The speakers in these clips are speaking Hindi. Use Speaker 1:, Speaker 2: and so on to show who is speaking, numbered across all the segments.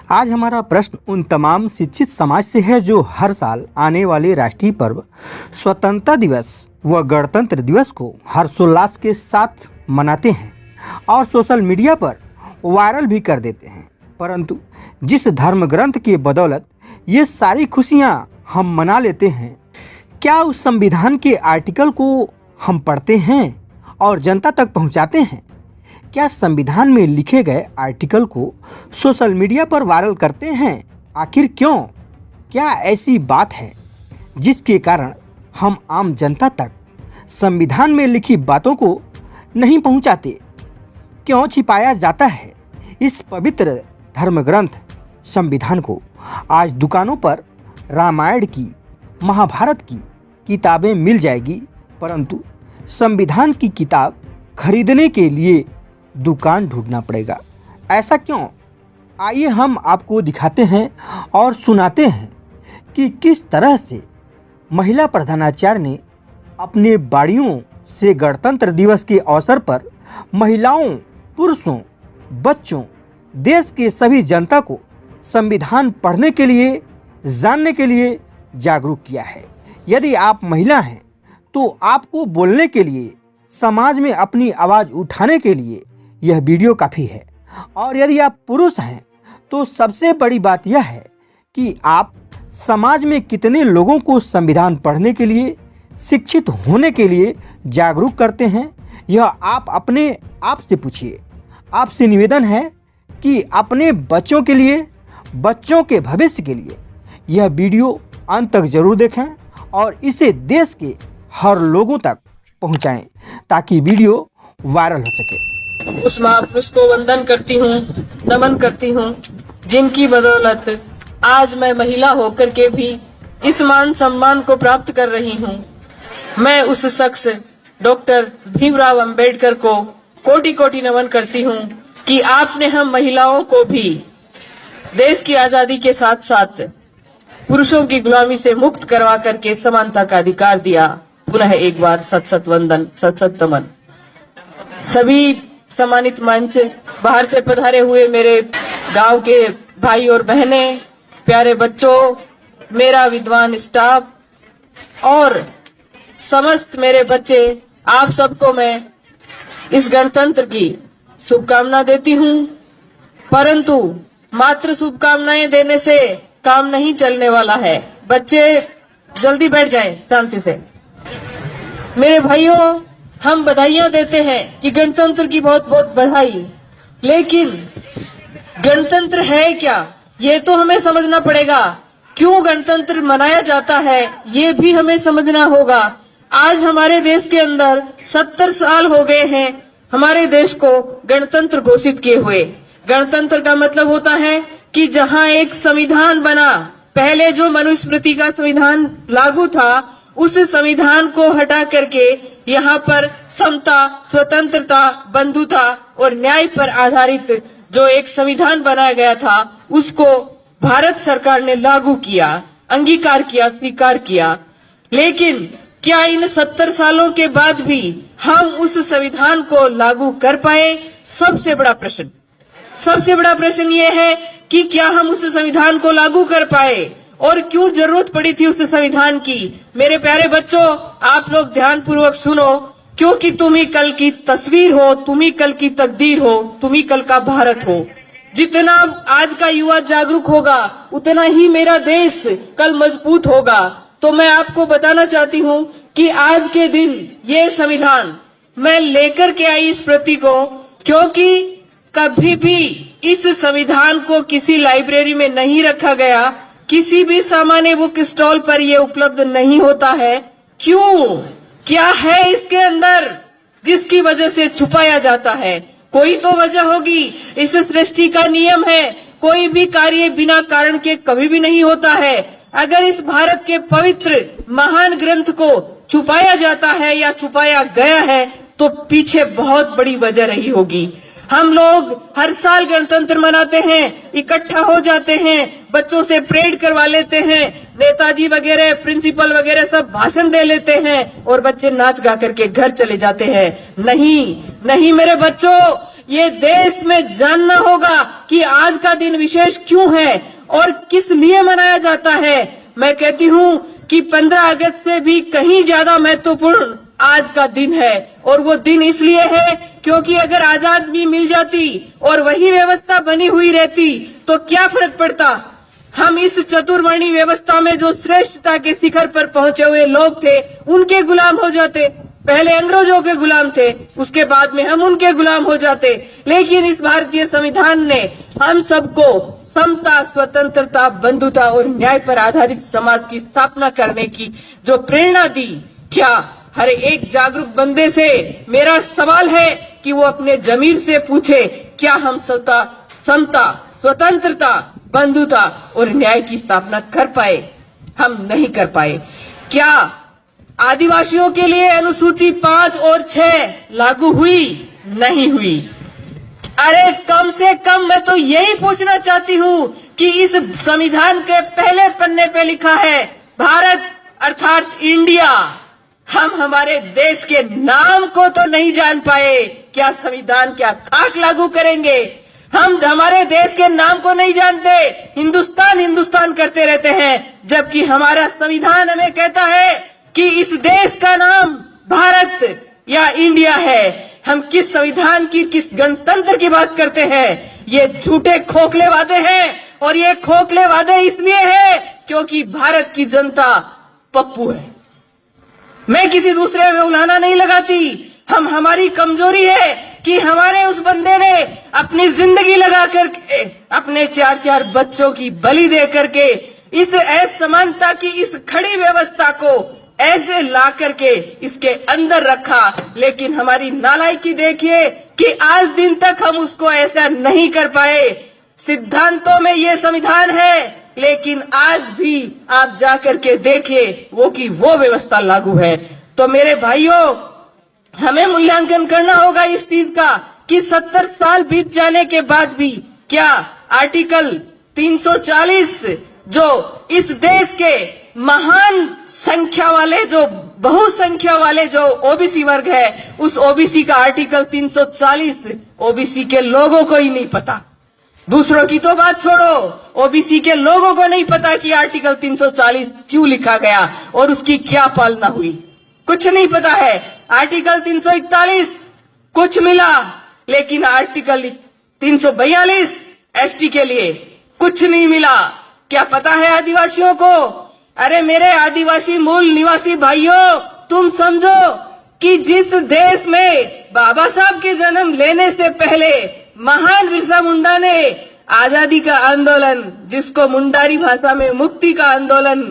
Speaker 1: आज हमारा प्रश्न उन तमाम शिक्षित समाज से है जो हर साल आने वाले राष्ट्रीय पर्व स्वतंत्रता दिवस व गणतंत्र दिवस को हर्षोल्लास के साथ मनाते हैं और सोशल मीडिया पर वायरल भी कर देते हैं। परंतु जिस धर्म ग्रंथ के बदौलत ये सारी खुशियाँ हम मना लेते हैं, क्या उस संविधान के आर्टिकल को हम पढ़ते हैं और जनता तक पहुँचाते हैं? क्या संविधान में लिखे गए आर्टिकल को सोशल मीडिया पर वायरल करते हैं? आखिर क्यों? क्या ऐसी बात है जिसके कारण हम आम जनता तक संविधान में लिखी बातों को नहीं पहुंचाते? क्यों छिपाया जाता है इस पवित्र धर्म ग्रंथ संविधान को? आज दुकानों पर रामायण की, महाभारत की किताबें मिल जाएगी, परंतु संविधान की किताब खरीदने के लिए दुकान ढूंढना पड़ेगा। ऐसा क्यों? आइए हम आपको दिखाते हैं और सुनाते हैं कि किस तरह से महिला प्रधानाचार्य ने अपने बाड़ियों से गणतंत्र दिवस के अवसर पर महिलाओं, पुरुषों, बच्चों, देश के सभी जनता को संविधान पढ़ने के लिए, जानने के लिए जागरूक किया है। यदि आप महिला हैं तो आपको बोलने के लिए, समाज में अपनी आवाज़ उठाने के लिए यह वीडियो काफ़ी है। और यदि आप पुरुष हैं तो सबसे बड़ी बात यह है कि आप समाज में कितने लोगों को संविधान पढ़ने के लिए, शिक्षित होने के लिए जागरूक करते हैं, यह आप अपने आप से पूछिए। आपसे निवेदन है कि अपने बच्चों के लिए, बच्चों के भविष्य के लिए यह वीडियो अंत तक जरूर देखें और इसे देश के हर लोगों तक पहुंचाएं ताकि वीडियो वायरल हो सके।
Speaker 2: उस महापुरुष को वंदन करती हूँ, नमन करती हूँ, जिनकी बदौलत आज मैं महिला होकर के भी इस मान सम्मान को प्राप्त कर रही हूँ। मैं उस शख्स डॉक्टर भीमराव अंबेडकर को कोटि कोटि नमन करती हूँ कि आपने हम महिलाओं को भी देश की आजादी के साथ साथ पुरुषों की गुलामी से मुक्त करवा करके समानता का अधिकार दिया। पुनः एक बार सत सत वंदन, सत सत नमन। सभी सम्मानित मंच, बाहर से पधारे हुए मेरे गांव के भाई और बहनें, प्यारे बच्चों, मेरा विद्वान स्टाफ और समस्त मेरे बच्चे, आप सबको मैं इस गणतंत्र की शुभकामना देती हूं। परंतु मात्र शुभकामनाएं देने से काम नहीं चलने वाला है। बच्चे जल्दी बैठ जाएं शांति से। मेरे भाइयों, हम बधाइयां देते हैं कि गणतंत्र की बहुत बहुत बधाई, लेकिन गणतंत्र है क्या ये तो हमें समझना पड़ेगा। क्यों गणतंत्र मनाया जाता है ये भी हमें समझना होगा। आज हमारे देश के अंदर 70 साल हो गए हैं हमारे देश को गणतंत्र घोषित किए हुए। गणतंत्र का मतलब होता है कि जहां एक संविधान बना, पहले जो मनुस्मृति का संविधान लागू था उस संविधान को हटा करके यहाँ पर समता, स्वतंत्रता, बंधुता और न्याय पर आधारित जो एक संविधान बनाया गया था उसको भारत सरकार ने लागू किया, अंगीकार किया, स्वीकार किया। लेकिन क्या इन 70 सालों के बाद भी हम उस संविधान को लागू कर पाए? सबसे बड़ा प्रश्न ये है कि क्या हम उस संविधान को लागू कर पाए और क्यों जरूरत पड़ी थी उस संविधान की? मेरे प्यारे बच्चों, आप लोग ध्यान पूर्वक सुनो, क्योंकि तुम ही कल की तस्वीर हो, तुम ही कल की तकदीर हो, तुम ही कल का भारत हो। जितना आज का युवा जागरूक होगा उतना ही मेरा देश कल मजबूत होगा। तो मैं आपको बताना चाहती हूँ कि आज के दिन ये संविधान मैं लेकर के आई इस प्रति को, क्योंकि कभी भी इस संविधान को किसी लाइब्रेरी में नहीं रखा गया, किसी भी सामान्य बुक स्टॉल पर यह उपलब्ध नहीं होता है। क्यों? क्या है इसके अंदर जिसकी वजह से छुपाया जाता है? कोई तो वजह होगी। इस सृष्टि का नियम है, कोई भी कार्य बिना कारण के कभी भी नहीं होता है। अगर इस भारत के पवित्र महान ग्रंथ को छुपाया जाता है या छुपाया गया है तो पीछे बहुत बड़ी वजह रही होगी। हम लोग हर साल गणतंत्र मनाते हैं, इकट्ठा हो जाते हैं, बच्चों से परेड करवा लेते हैं, नेताजी वगैरह, प्रिंसिपल वगैरह सब भाषण दे लेते हैं और बच्चे नाच गा करके घर चले जाते हैं। नहीं मेरे बच्चों, ये देश में जानना होगा कि आज का दिन विशेष क्यों है और किस लिए मनाया जाता है। मैं कहती हूँ कि 15 अगस्त से भी कहीं ज्यादा महत्वपूर्ण आज का दिन है, और वो दिन इसलिए है क्योंकि अगर आजादी मिल जाती और वही व्यवस्था बनी हुई रहती तो क्या फर्क पड़ता। हम इस चतुर्वर्णी व्यवस्था में जो श्रेष्ठता के शिखर पर पहुंचे हुए लोग थे उनके गुलाम हो जाते। पहले अंग्रेजों के गुलाम थे, उसके बाद में हम उनके गुलाम हो जाते। लेकिन इस भारतीय संविधान ने हम सबको समता, स्वतंत्रता, बंधुता और न्याय पर आधारित समाज की स्थापना करने की जो प्रेरणा दी, क्या हर एक जागरूक बंदे से मेरा सवाल है कि वो अपने जमीर से पूछे, क्या हम समता, स्वतंत्रता, बंधुता और न्याय की स्थापना कर पाए? हम नहीं कर पाए। क्या आदिवासियों के लिए अनुसूची 5 और 6 लागू हुई? नहीं हुई। अरे कम से कम मैं तो यही पूछना चाहती हूँ कि इस संविधान के पहले पन्ने पे लिखा है भारत अर्थात इंडिया। हम हमारे देश के नाम को तो नहीं जान पाए, क्या संविधान क्या खाक लागू करेंगे? हम हमारे देश के नाम को नहीं जानते, हिंदुस्तान हिंदुस्तान करते रहते हैं, जबकि हमारा संविधान हमें कहता है कि इस देश का नाम भारत या इंडिया है। हम किस संविधान की, किस गणतंत्र की बात करते हैं? ये झूठे खोखले वादे हैं, और ये खोखले वादे इसलिए है क्योंकि भारत की जनता पप्पू है। मैं किसी दूसरे में उलाना नहीं लगाती। हमारी कमजोरी है कि हमारे उस बंदे ने अपनी जिंदगी लगा करके अपने 4-4 बच्चों की बलि दे करके इस असमानता की इस खड़ी व्यवस्था को ऐसे ला करके इसके अंदर रखा। लेकिन हमारी नालायकी देखिए कि आज दिन तक हम उसको ऐसा नहीं कर पाए। सिद्धांतों में ये संविधान है, लेकिन आज भी आप जाकर के देखिए वो व्यवस्था लागू है। तो मेरे भाइयों, हमें मूल्यांकन करना होगा इस चीज का कि 70 साल बीत जाने के बाद भी क्या आर्टिकल 340 जो इस देश के महान संख्या वाले, जो बहुसंख्या वाले जो ओबीसी वर्ग है, उस ओबीसी का आर्टिकल 340 ओबीसी के लोगों को ही नहीं पता। दूसरों की तो बात छोड़ो, ओबीसी के लोगों को नहीं पता कि आर्टिकल 340 क्यों लिखा गया और उसकी क्या पालना हुई, कुछ नहीं पता है। आर्टिकल 341 कुछ मिला, लेकिन आर्टिकल 342 एसटी के लिए कुछ नहीं मिला। क्या पता है आदिवासियों को? अरे मेरे आदिवासी मूल निवासी भाइयों, तुम समझो कि जिस देश में बाबा साहब के जन्म लेने से पहले महान बिरसा मुंडा ने आजादी का आंदोलन, जिसको मुंडारी भाषा में मुक्ति का आंदोलन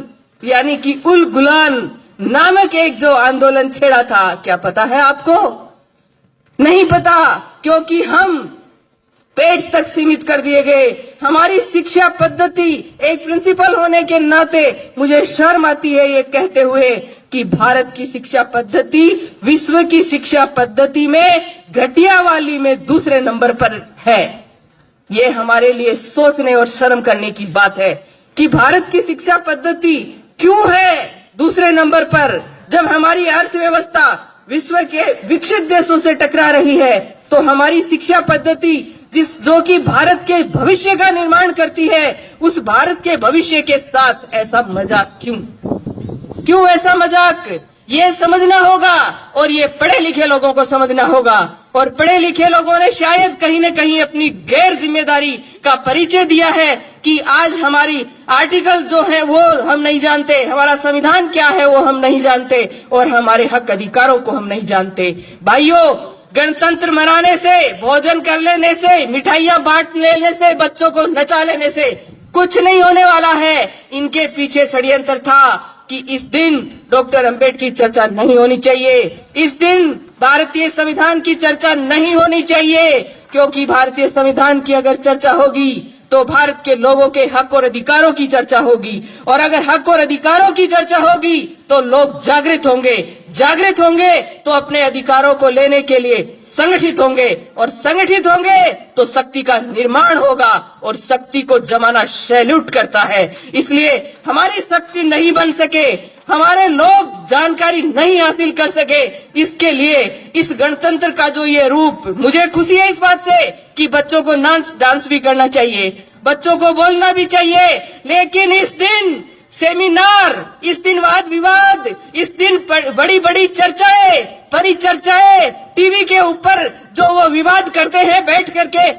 Speaker 2: यानी कि उल गुलान नामक एक जो आंदोलन छेड़ा था, क्या पता है आपको? नहीं पता, क्योंकि हम पेट तक सीमित कर दिए गए। हमारी शिक्षा पद्धति, एक प्रिंसिपल होने के नाते मुझे शर्म आती है ये कहते हुए कि भारत की शिक्षा पद्धति विश्व की शिक्षा पद्धति में घटिया वाली में दूसरे नंबर पर है। ये हमारे लिए सोचने और शर्म करने की बात है कि भारत की शिक्षा पद्धति क्यों है दूसरे नंबर पर, जब हमारी अर्थव्यवस्था विश्व के विकसित देशों से टकरा रही है। तो हमारी शिक्षा पद्धति जो कि भारत के भविष्य का निर्माण करती है, उस भारत के भविष्य के साथ ऐसा मजाक क्यों ऐसा मजाक? ये समझना होगा, और ये पढ़े लिखे लोगों को समझना होगा। और पढ़े लिखे लोगों ने शायद कहीं न कहीं अपनी गैर जिम्मेदारी का परिचय दिया है कि आज हमारी आर्टिकल जो है वो हम नहीं जानते, हमारा संविधान क्या है वो हम नहीं जानते, और हमारे हक अधिकारों को हम नहीं जानते। भाइयों, गणतंत्र मनाने से, भोजन कर लेने से, मिठाइयां बांट लेने से, बच्चों को नचा लेने से कुछ नहीं होने वाला है। इनके पीछे षड्यंत्र था कि इस दिन डॉक्टर अंबेडकर की चर्चा नहीं होनी चाहिए, इस दिन भारतीय संविधान की चर्चा नहीं होनी चाहिए, क्योंकि भारतीय संविधान की अगर चर्चा होगी तो भारत के लोगों के हक और अधिकारों की चर्चा होगी, और अगर हक और अधिकारों की चर्चा होगी तो लोग जागृत होंगे तो अपने अधिकारों को लेने के लिए संगठित होंगे, और संगठित होंगे तो शक्ति का निर्माण होगा, और शक्ति को जमाना सैल्यूट करता है। इसलिए हमारी शक्ति नहीं बन सके, हमारे लोग जानकारी नहीं हासिल कर सके, इसके लिए इस गणतंत्र का जो ये रूप, मुझे खुशी है इस बात से कि बच्चों को डांस भी करना चाहिए, बच्चों को बोलना भी चाहिए, लेकिन इस दिन सेमिनार, इस दिन वाद विवाद, इस दिन बड़ी बड़ी चर्चाएं, परिचर्चाएं, टीवी के ऊपर जो वो विवाद करते हैं, बैठ करके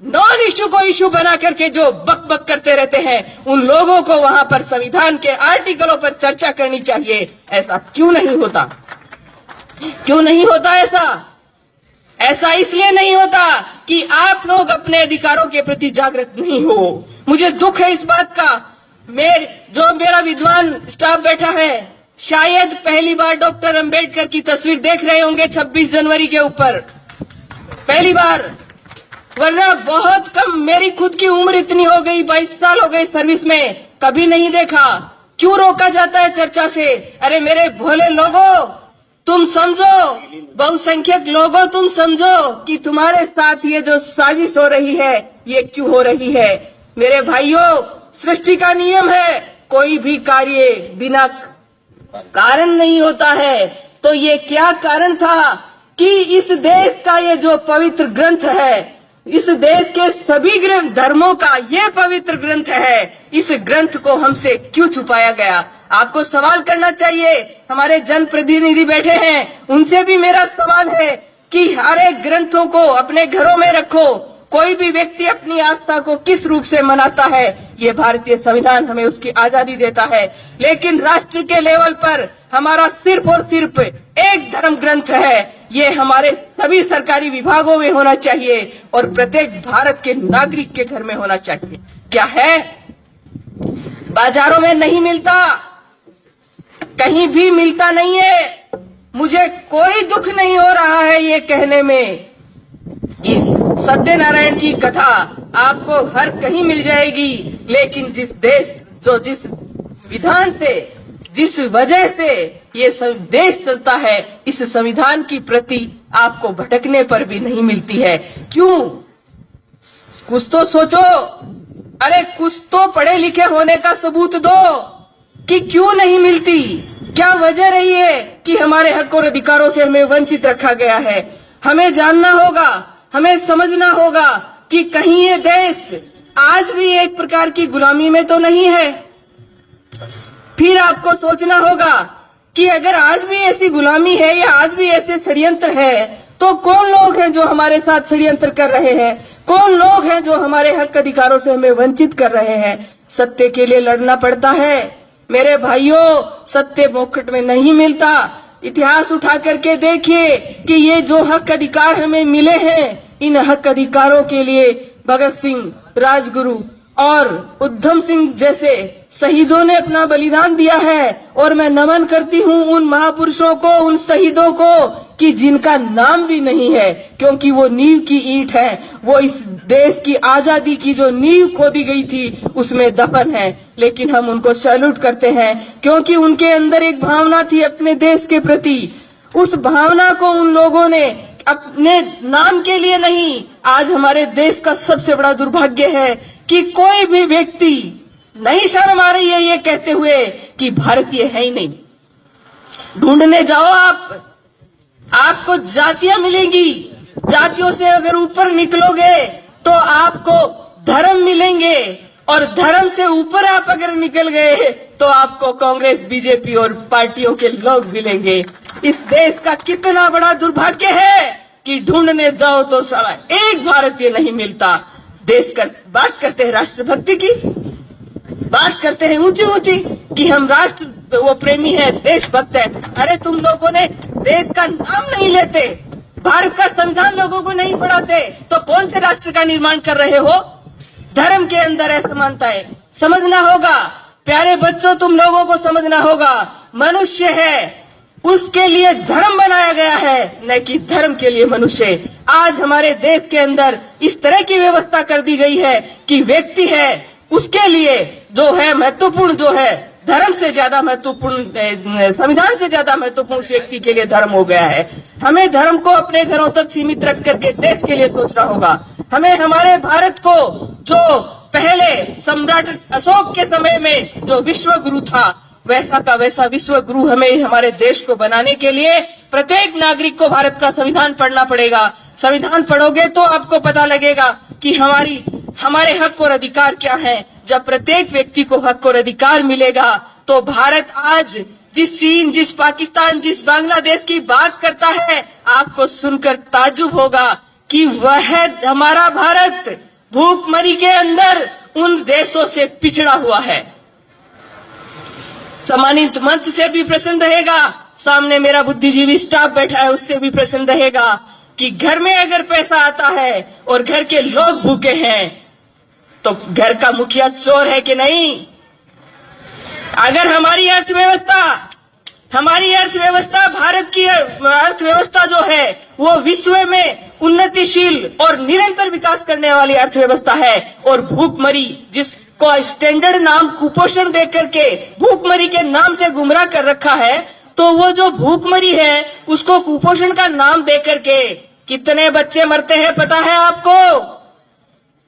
Speaker 2: नॉन इश्यू को इश्यू बना करके जो बक बक करते रहते हैं, उन लोगों को वहां पर संविधान के आर्टिकलों पर चर्चा करनी चाहिए। ऐसा क्यों नहीं होता? क्यों नहीं होता ऐसा इसलिए नहीं होता कि आप लोग अपने अधिकारों के प्रति जागृत नहीं हो। मुझे दुख है इस बात का। मेरा विद्वान स्टाफ बैठा है, शायद पहली बार डॉक्टर अंबेडकर की तस्वीर देख रहे होंगे 26 जनवरी के ऊपर, पहली बार, वरना बहुत कम। मेरी खुद की उम्र इतनी हो गई, 22 साल हो गए सर्विस में, कभी नहीं देखा। क्यों रोका जाता है चर्चा से? अरे मेरे भोले लोगों, तुम समझो, बहुसंख्यक लोगों, तुम समझो कि तुम्हारे साथ ये जो साजिश हो रही है, ये क्यों हो रही है। मेरे भाइयों, सृष्टि का नियम है, कोई भी कार्य बिना कारण नहीं होता है। तो ये क्या कारण था कि इस देश का ये जो पवित्र ग्रंथ है, इस देश के सभी ग्रंथ, धर्मों का ये पवित्र ग्रंथ है, इस ग्रंथ को हमसे क्यों छुपाया गया? आपको सवाल करना चाहिए। हमारे जनप्रतिनिधि बैठे हैं, उनसे भी मेरा सवाल है कि हर एक ग्रंथों को अपने घरों में रखो। कोई भी व्यक्ति अपनी आस्था को किस रूप से मनाता है, ये भारतीय संविधान हमें उसकी आजादी देता है, लेकिन राष्ट्र के लेवल पर हमारा सिर्फ और सिर्फ एक धर्म ग्रंथ है। ये हमारे सभी सरकारी विभागों में होना चाहिए और प्रत्येक भारत के नागरिक के घर में होना चाहिए। क्या है? बाजारों में नहीं मिलता, कहीं भी मिलता नहीं है। मुझे कोई दुख नहीं हो रहा है ये कहने में कि सत्यनारायण की कथा आपको हर कहीं मिल जाएगी, लेकिन जिस विधान से, जिस वजह से ये देश चलता है, इस संविधान की प्रति आपको भटकने पर भी नहीं मिलती है। क्यों? कुछ तो सोचो। अरे कुछ तो पढ़े लिखे होने का सबूत दो कि क्यों नहीं मिलती। क्या वजह रही है कि हमारे हक और अधिकारों से हमें वंचित रखा गया है? हमें जानना होगा, हमें समझना होगा कि कहीं ये देश आज भी एक प्रकार की गुलामी में तो नहीं है। फिर आपको सोचना होगा कि अगर आज भी ऐसी गुलामी है या आज भी ऐसे षड्यंत्र है, तो कौन लोग हैं जो हमारे साथ षड्यंत्र कर रहे हैं? कौन लोग हैं जो हमारे हक अधिकारों से हमें वंचित कर रहे हैं? सत्य के लिए लड़ना पड़ता है मेरे भाइयों। सत्य मुफ्त में नहीं मिलता। इतिहास उठा करके देखिए कि ये जो हक अधिकार हमें मिले हैं, इन हक अधिकारों के लिए भगत सिंह, राजगुरु और उधम सिंह जैसे शहीदों ने अपना बलिदान दिया है। और मैं नमन करती हूँ उन महापुरुषों को, उन शहीदों को कि जिनका नाम भी नहीं है, क्योंकि वो नींव की ईंट है। वो इस देश की आजादी की जो नींव खोदी गई थी उसमें दफन है, लेकिन हम उनको सैल्यूट करते हैं क्योंकि उनके अंदर एक भावना थी अपने देश के प्रति। उस भावना को उन लोगों ने अपने नाम के लिए नहीं। आज हमारे देश का सबसे बड़ा दुर्भाग्य है कि कोई भी व्यक्ति नहीं शर्म आ रही है ये कहते हुए कि भारतीय है ही नहीं। ढूंढने जाओ आपको जातियां मिलेंगी। जातियों से अगर ऊपर निकलोगे तो आपको धर्म मिलेंगे, और धर्म से ऊपर आप अगर निकल गए तो आपको कांग्रेस, बीजेपी और पार्टियों के लोग मिलेंगे। इस देश का कितना बड़ा दुर्भाग्य है कि ढूंढने जाओ तो साला एक भारतीय नहीं मिलता। बात करते हैं राष्ट्रभक्ति की, बात करते हैं ऊंची ऊंची कि हम राष्ट्र वो प्रेमी है, देशभक्त है। अरे तुम लोगों ने देश का नाम नहीं लेते, भारत का संविधान लोगों को नहीं पढ़ाते, तो कौन से राष्ट्र का निर्माण कर रहे हो? धर्म के अंदर असमानता है, समझना होगा। प्यारे बच्चों, तुम लोगों को समझना होगा, मनुष्य है उसके लिए धर्म बनाया गया है, न कि धर्म के लिए मनुष्य। आज हमारे देश के अंदर इस तरह की व्यवस्था कर दी गई है कि व्यक्ति है उसके लिए जो है महत्वपूर्ण, जो है धर्म से ज्यादा महत्वपूर्ण, संविधान से ज्यादा महत्वपूर्ण उस व्यक्ति के लिए धर्म हो गया है। हमें धर्म को अपने घरों तक सीमित रख करके देश के लिए सोचना होगा। हमें हमारे भारत को, जो पहले सम्राट अशोक के समय में जो विश्व गुरु था, वैसा का वैसा विश्व गुरु हमें हमारे देश को बनाने के लिए प्रत्येक नागरिक को भारत का संविधान पढ़ना पड़ेगा। संविधान पढ़ोगे तो आपको पता लगेगा कि हमारे हक और अधिकार क्या है। जब प्रत्येक व्यक्ति को हक और अधिकार मिलेगा तो भारत आज जिस चीन, जिस पाकिस्तान, जिस बांग्लादेश की बात करता है, आपको सुनकर ताज्जुब होगा कि वह हमारा भारत भूखमरी के अंदर उन देशों से पिछड़ा हुआ है। सम्मानित मंच से भी प्रश्न रहेगा, सामने मेरा बुद्धिजीवी स्टाफ बैठा है, उससे भी प्रश्न रहेगा कि घर में अगर पैसा आता है और घर के लोग भूखे हैं तो घर का मुखिया चोर है कि नहीं? अगर हमारी अर्थव्यवस्था भारत की अर्थव्यवस्था जो है वो विश्व में उन्नतिशील और निरंतर विकास करने वाली अर्थव्यवस्था है, और भूखमरी जिसको स्टैंडर्ड नाम कुपोषण दे करके भूखमरी के नाम से गुमराह कर रखा है, तो वो जो भूखमरी है उसको कुपोषण का नाम दे करके कितने बच्चे मरते हैं पता है आपको?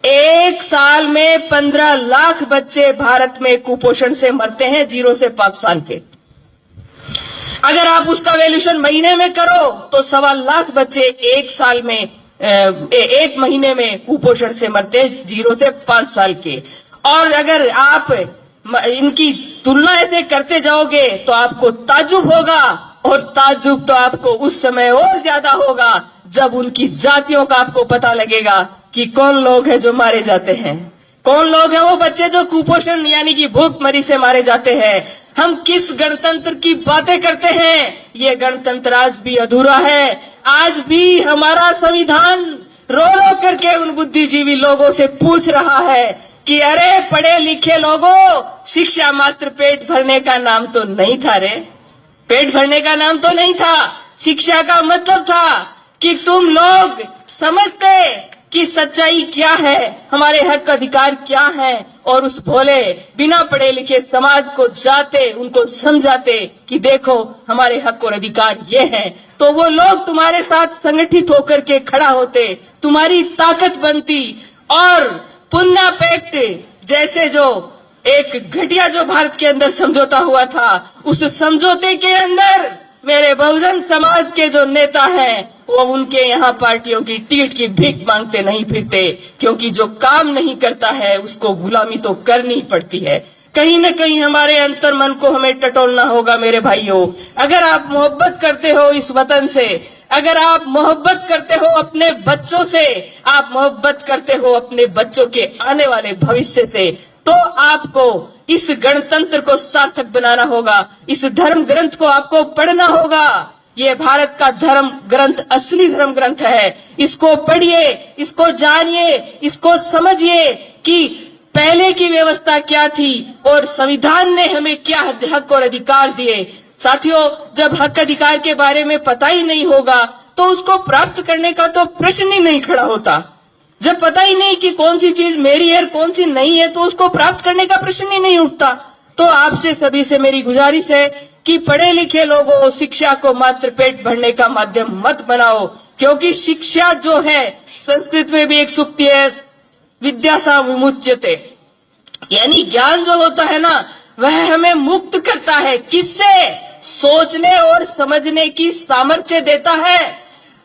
Speaker 2: एक साल में 15 लाख बच्चे भारत में कुपोषण से मरते हैं, 0 से 5 साल के। अगर आप उसका वैल्यूएशन महीने में करो तो 1.25 लाख बच्चे एक साल में एक महीने में कुपोषण से मरते हैं, 0 से 5 साल के। और अगर आप इनकी तुलना ऐसे करते जाओगे तो आपको ताज्जुब होगा, और ताज्जुब तो आपको उस समय और ज्यादा होगा जब उनकी जातियों का आपको पता लगेगा कि कौन लोग हैं जो मारे जाते हैं, कौन लोग हैं वो बच्चे जो कुपोषण यानी कि भूखमरी से मारे जाते हैं। हम किस गणतंत्र की बातें करते हैं? ये गणतंत्र आज भी अधूरा है। आज भी हमारा संविधान रो रो करके उन बुद्धिजीवी लोगों से पूछ रहा है कि अरे पढ़े लिखे लोगों, शिक्षा मात्र पेट भरने का नाम तो नहीं था रे, पेट भरने का नाम तो नहीं था। शिक्षा का मतलब था कि तुम लोग समझते कि सच्चाई क्या है, हमारे हक अधिकार क्या है, और उस भोले बिना पढ़े लिखे समाज को जाते उनको समझाते कि देखो हमारे हक और अधिकार ये हैं, तो वो लोग तुम्हारे साथ संगठित होकर के खड़ा होते, तुम्हारी ताकत बनती। और पुन्ना पैक्ट जैसे जो एक घटिया जो भारत के अंदर समझौता हुआ था, उस समझौते के अंदर मेरे बहुजन समाज के जो नेता हैं वो उनके यहाँ पार्टियों की टिकट की भीख मांगते नहीं फिरते, क्योंकि जो काम नहीं करता है उसको गुलामी तो करनी पड़ती है। कहीं न कहीं हमारे अंतर मन को हमें टटोलना होगा मेरे भाइयों। अगर आप मोहब्बत करते हो इस वतन से, अगर आप मोहब्बत करते हो अपने बच्चों से, आप मोहब्बत करते हो अपने बच्चों के आने वाले भविष्य से, तो आपको इस गणतंत्र को सार्थक बनाना होगा, इस धर्म ग्रंथ को आपको पढ़ना होगा। ये भारत का धर्म ग्रंथ असली धर्म ग्रंथ है। इसको पढ़िए, इसको जानिए, इसको समझिए कि पहले की व्यवस्था क्या थी और संविधान ने हमें क्या हक और अधिकार दिए। साथियों, जब हक अधिकार के बारे में पता ही नहीं होगा तो उसको प्राप्त करने का तो प्रश्न ही नहीं खड़ा होता। जब पता ही नहीं कि कौन सी चीज मेरी है कौन सी नहीं है, तो उसको प्राप्त करने का प्रश्न ही नहीं उठता। तो आपसे सभी से मेरी गुजारिश है कि पढ़े लिखे लोगों, शिक्षा को मात्र पेट भरने का माध्यम मत बनाओ, क्योंकि शिक्षा जो है, संस्कृत में भी एक सूक्ति है, विद्या सा विमुच्यते, यानी ज्ञान जो होता है ना वह हमें मुक्त करता है। किससे? सोचने और समझने की सामर्थ्य देता है।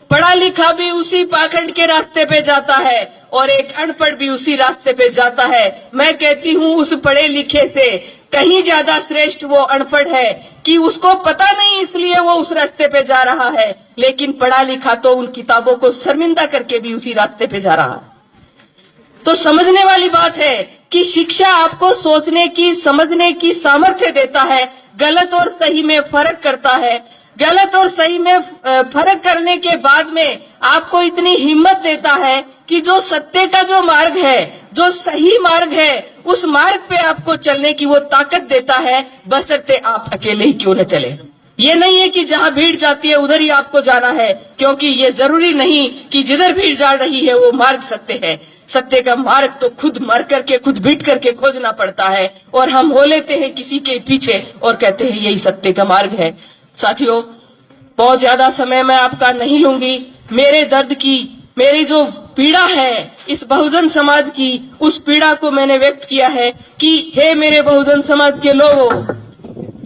Speaker 2: पढ़ा लिखा भी उसी पाखंड के रास्ते पे जाता है और एक अनपढ़ भी उसी रास्ते पे जाता है। मैं कहती हूँ उस पढ़े लिखे से कहीं ज्यादा श्रेष्ठ वो अनपढ़ है कि उसको पता नहीं इसलिए वो उस रास्ते पे जा रहा है, लेकिन पढ़ा लिखा तो उन किताबों को शर्मिंदा करके भी उसी रास्ते पे जा रहा है। तो समझने वाली बात है कि शिक्षा आपको सोचने की, समझने की सामर्थ्य देता है, गलत और सही में फर्क करता है। गलत और सही में फर्क करने के बाद में आपको इतनी हिम्मत देता है कि जो सत्य का जो मार्ग है, जो सही मार्ग है, उस मार्ग पे आपको चलने की वो ताकत देता है, बशर्ते आप अकेले ही क्यों न चले। ये नहीं है कि जहां भीड़ जाती है उधर ही आपको जाना है, क्योंकि ये जरूरी नहीं कि जिधर भीड़ जा रही है वो मार्ग सत्य है। सत्य का मार्ग तो खुद मर करके, खुद बीट करके खोजना पड़ता है, और हम हो लेते हैं किसी के पीछे और कहते हैं यही सत्य का मार्ग है। साथियों, बहुत ज्यादा समय मैं आपका नहीं लूंगी। मेरे दर्द की, मेरी जो पीड़ा है इस बहुजन समाज की, उस पीड़ा को मैंने व्यक्त किया है कि हे मेरे बहुजन समाज के लोगों,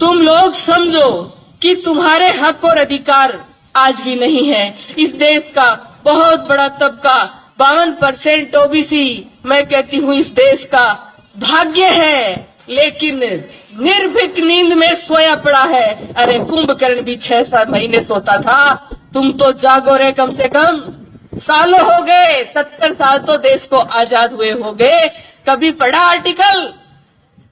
Speaker 2: तुम लोग समझो कि तुम्हारे हक और अधिकार आज भी नहीं है। इस देश का बहुत बड़ा तबका 52% ओबीसी, मैं कहती हूँ इस देश का भाग्य है, लेकिन निर्भीक नींद में सोया पड़ा है। अरे कुंभकर्ण भी 6-7 महीने सोता था, तुम तो जागो रे, कम से कम सालों हो गए, 70 साल तो देश को आजाद हुए हो गए। कभी पढ़ा आर्टिकल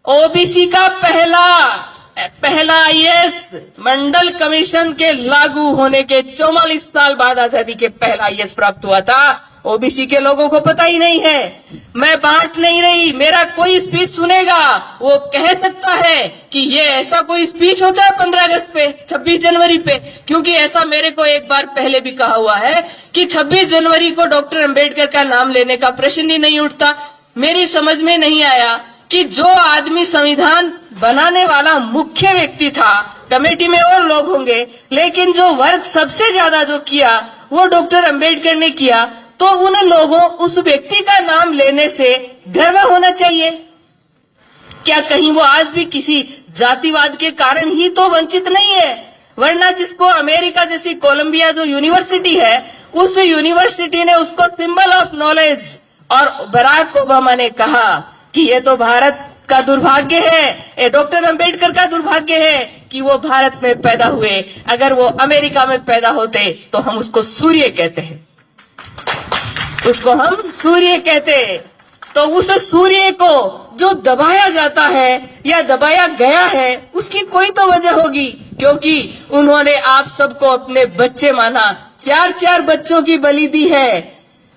Speaker 2: ओबीसी का पहला आईएएस मंडल कमीशन के लागू होने के 44 साल बाद आजादी के पहला आईएएस प्राप्त हुआ था। ओबीसी के लोगों को पता ही नहीं है। मैं बांट नहीं रही, मेरा कोई स्पीच सुनेगा वो कह सकता है कि ये ऐसा कोई स्पीच होता है 15 अगस्त पे, 26 जनवरी पे, क्योंकि ऐसा मेरे को एक बार पहले भी कहा हुआ है कि 26 जनवरी को डॉक्टर अंबेडकर का नाम लेने का प्रश्न ही नहीं उठता। मेरी समझ में नहीं आया कि जो आदमी संविधान बनाने वाला मुख्य व्यक्ति था, कमेटी में और लोग होंगे, लेकिन जो वर्क सबसे ज्यादा जो किया वो डॉक्टर अंबेडकर ने किया, तो उन लोगों, उस व्यक्ति का नाम लेने से गर्व होना चाहिए। क्या कहीं वो आज भी किसी जातिवाद के कारण ही तो वंचित नहीं है? वरना जिसको अमेरिका जैसी कोलंबिया जो यूनिवर्सिटी है, उस यूनिवर्सिटी ने उसको सिंबल ऑफ नॉलेज, और बराक ओबामा ने कहा कि ये तो भारत का दुर्भाग्य है, ये डॉक्टर अंबेडकर का दुर्भाग्य है कि वो भारत में पैदा हुए। अगर वो अमेरिका में पैदा होते तो हम उसको सूर्य कहते हैं, उसको हम सूर्य कहते। तो उस सूर्य को जो दबाया जाता है या दबाया गया है, उसकी कोई तो वजह होगी, क्योंकि उन्होंने आप सबको अपने बच्चे माना। 4 बच्चों की बलि दी है।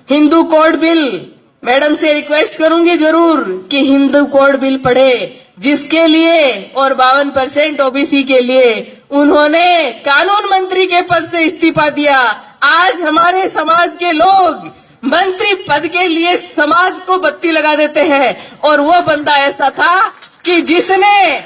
Speaker 2: हिंदू कोड बिल, मैडम से रिक्वेस्ट करूंगी जरूर कि हिंदू कोड बिल पढ़े, जिसके लिए, और 52% ओबीसी के लिए उन्होंने कानून मंत्री के पद से इस्तीफा दिया। आज हमारे समाज के लोग मंत्री पद के लिए समाज को बत्ती लगा देते हैं, और वो बंदा ऐसा था कि जिसने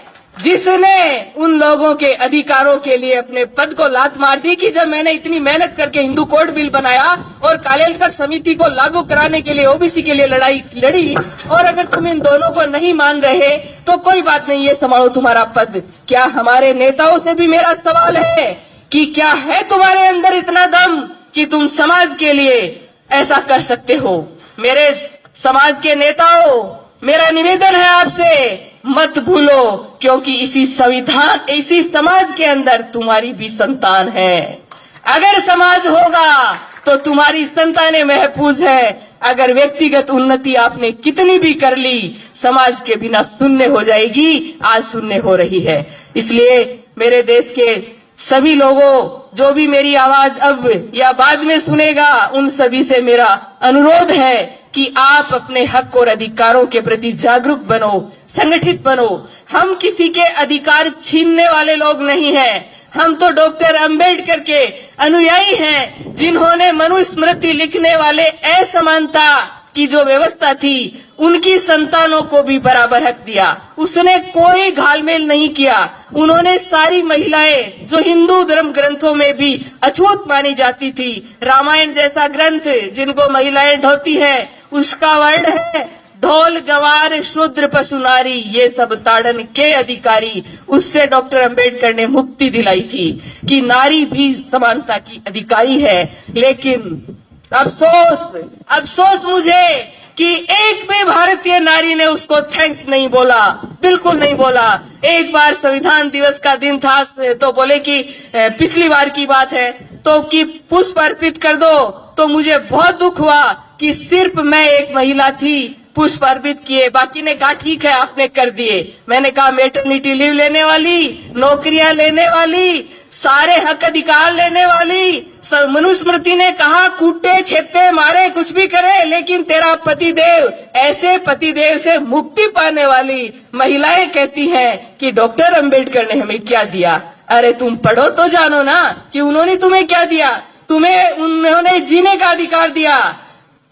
Speaker 2: उन लोगों के अधिकारों के लिए अपने पद को लात मार दी कि जब मैंने इतनी मेहनत करके हिंदू कोड बिल बनाया और कालेलकर समिति को लागू कराने के लिए ओबीसी के लिए लड़ाई लड़ी, और अगर तुम इन दोनों को नहीं मान रहे तो कोई बात नहीं, ये संभालो तुम्हारा पद। क्या हमारे नेताओं से भी मेरा सवाल है कि क्या है तुम्हारे अंदर इतना दम कि तुम समाज के लिए ऐसा कर सकते हो? मेरे समाज के नेताओं, मेरा निवेदन है आपसे, मत भूलो, क्योंकि इसी संविधान, इसी समाज के अंदर तुम्हारी भी संतान है। अगर समाज होगा तो तुम्हारी संतानें महफूज है। अगर व्यक्तिगत उन्नति आपने कितनी भी कर ली, समाज के बिना शून्य हो जाएगी। आज शून्य हो रही है। इसलिए मेरे देश के सभी लोगों, जो भी मेरी आवाज अब या बाद में सुनेगा, उन सभी से मेरा अनुरोध है कि आप अपने हक और अधिकारों के प्रति जागरूक बनो, संगठित बनो। हम किसी के अधिकार छीनने वाले लोग नहीं हैं। हम तो डॉक्टर अंबेडकर के अनुयायी हैं, जिन्होंने मनुस्मृति लिखने वाले असमानता की जो व्यवस्था थी, उनकी संतानों को भी बराबर हक दिया। उसने कोई घालमेल नहीं किया। उन्होंने सारी महिलाएं, जो हिंदू धर्म ग्रंथों में भी अछूत मानी जाती थी, रामायण जैसा ग्रंथ जिनको महिलाएं ढोती हैं, उसका वर्ण है ढोल गवार शूद्र पशु नारी, ये सब ताड़न के अधिकारी। उससे डॉक्टर अंबेडकर ने मुक्ति दिलाई थी कि नारी भी समानता की अधिकारी है। लेकिन अफसोस मुझे कि एक भी भारतीय नारी ने उसको थैंक्स नहीं बोला, बिल्कुल नहीं बोला। एक बार संविधान दिवस का दिन था तो बोले कि पिछली बार की बात है तो कि पुष्प अर्पित कर दो, तो मुझे बहुत दुख हुआ कि सिर्फ मैं एक महिला थी, पुष्प अर्पित किए, बाकी ने कहा ठीक है आपने कर दिए। मैंने कहा मैटरनिटी लीव लेने वाली, नौकरियां लेने वाली, सारे हक अधिकार लेने वाली, मनुस्मृति ने कहा कूटे छेते मारे कुछ भी करे, लेकिन तेरा पतिदेव, ऐसे पतिदेव से मुक्ति पाने वाली महिलाएं कहती हैं कि डॉक्टर अंबेडकर ने हमें क्या दिया। अरे तुम पढ़ो तो जानो ना कि उन्होंने तुम्हें क्या दिया। उन्होंने जीने का अधिकार दिया।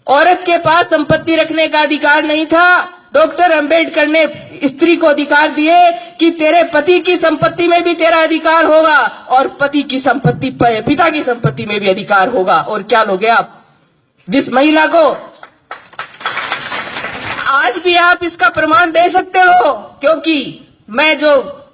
Speaker 2: औरत के पास संपत्ति रखने का अधिकार नहीं था। डॉक्टर अंबेडकर ने स्त्री को अधिकार दिए कि तेरे पति की संपत्ति में भी तेरा अधिकार होगा और पति की संपत्ति, पिता की संपत्ति में भी अधिकार होगा। और क्या लोगे आप? जिस महिला को आज भी आप इसका प्रमाण दे सकते हो, क्योंकि मैं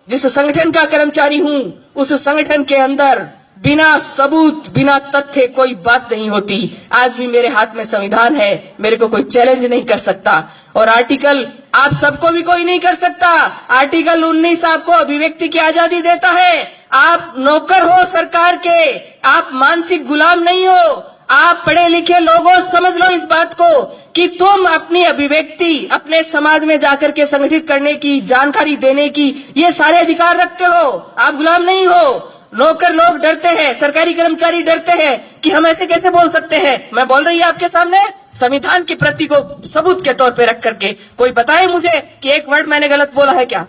Speaker 2: जिस संगठन का कर्मचारी हूं, उस संगठन के अंदर बिना सबूत, बिना तथ्य कोई बात नहीं होती। आज भी मेरे हाथ में संविधान है, मेरे को कोई चैलेंज नहीं कर सकता। और आर्टिकल आप सबको भी कोई नहीं कर सकता। आर्टिकल 19 आपको अभिव्यक्ति की आजादी देता है। आप नौकर हो सरकार के, आप मानसिक गुलाम नहीं हो। आप पढ़े लिखे लोगों, समझ लो इस बात को कि तुम अपनी अभिव्यक्ति अपने समाज में जाकर के संगठित करने की, जानकारी देने की, ये सारे अधिकार रखते हो। आप गुलाम नहीं हो। नौकर लोग डरते हैं, सरकारी कर्मचारी डरते हैं कि हम ऐसे कैसे बोल सकते हैं। मैं बोल रही हूं आपके सामने संविधान की प्रति को सबूत के तौर पे रख करके। कोई बताए मुझे कि एक वर्ड मैंने गलत बोला है क्या?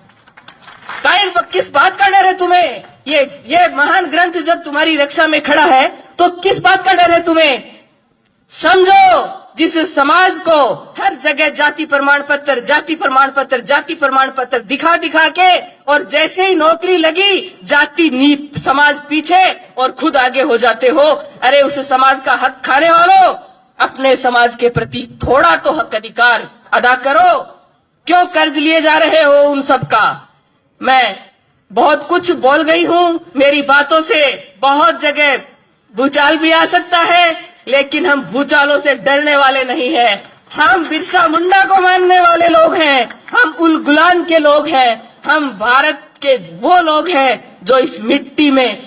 Speaker 2: किस बात का डर है तुम्हें? ये महान ग्रंथ जब तुम्हारी रक्षा में खड़ा है तो किस बात का डर है तुम्हें? समझो, जिस समाज को हर जगह जाति प्रमाण पत्र, जाति प्रमाण पत्र, जाति प्रमाण पत्र दिखा दिखा के, और जैसे ही नौकरी लगी जाति समाज पीछे और खुद आगे हो जाते हो। अरे उस समाज का हक खाने वालों, अपने समाज के प्रति थोड़ा तो हक अधिकार अदा करो। क्यों कर्ज लिए जा रहे हो उन सब का? मैं बहुत कुछ बोल गई हूं, मेरी बातों से बहुत जगह भूचाल भी आ सकता है, लेकिन हम भूचालों से डरने वाले नहीं हैं। हम बिरसा मुंडा को मानने वाले लोग हैं, हम उल गुलान के लोग हैं, हम भारत के वो लोग हैं जो इस मिट्टी में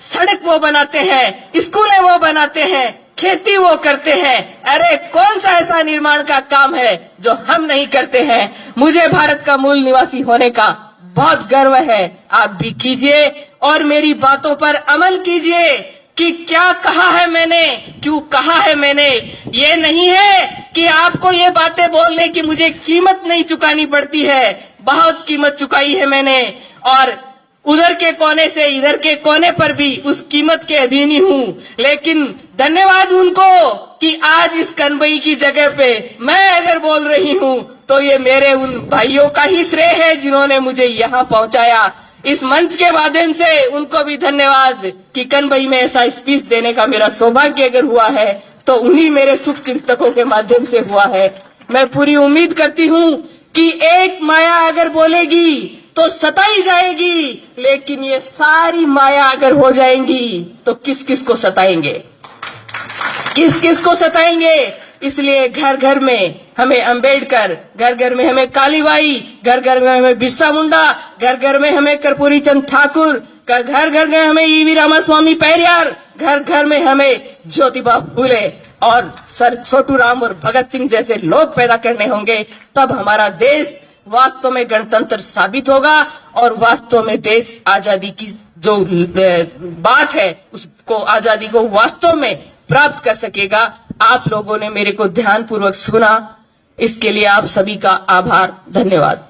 Speaker 2: सड़क वो बनाते हैं, स्कूलें वो बनाते हैं, खेती वो करते हैं। अरे कौन सा ऐसा निर्माण का काम है जो हम नहीं करते हैं? मुझे भारत का मूल निवासी होने का बहुत गर्व है। आप भी कीजिए और मेरी बातों पर अमल कीजिए कि क्या कहा है मैंने, क्यों कहा है मैंने। ये नहीं है कि आपको ये बातें बोलने की मुझे कीमत नहीं चुकानी पड़ती है। बहुत कीमत चुकाई है मैंने, और उधर के कोने से इधर के कोने पर भी उस कीमत के अधीन ही हूं। लेकिन धन्यवाद उनको कि आज इस कनबई की जगह पे मैं अगर बोल रही हूं तो ये मेरे उन भाइयों का ही श्रेय है जिन्होंने मुझे यहाँ पहुंचाया। इस मंच के माध्यम से उनको भी धन्यवाद कि कनबई में ऐसा स्पीच देने का मेरा सौभाग्य अगर हुआ है तो उन्हीं मेरे शुभ चिंतकों के माध्यम से हुआ है। मैं पूरी उम्मीद करती हूं कि एक माया अगर बोलेगी तो सताई जाएगी, लेकिन ये सारी माया अगर हो जाएंगी तो किस किस को सताएंगे, किस किस को सताएंगे। इसलिए घर घर में हमें अंबेडकर, घर घर में हमें कालीबाई, घर घर में हमें बिरसा मुंडा, घर घर में हमें कर्पूरी चंद ठाकुर, घर घर में हमें ईवी रामास्वामी पेरियार, घर घर में हमें ज्योतिबा फूले और सर छोटू राम और भगत सिंह जैसे लोग पैदा करने होंगे। तब हमारा देश वास्तव में गणतंत्र साबित होगा और वास्तव में देश आजादी की जो बात है उसको, आजादी को वास्तव में प्राप्त कर सकेगा। आप लोगों ने मेरे को ध्यानपूर्वक सुना, इसके लिए आप सभी का आभार, धन्यवाद।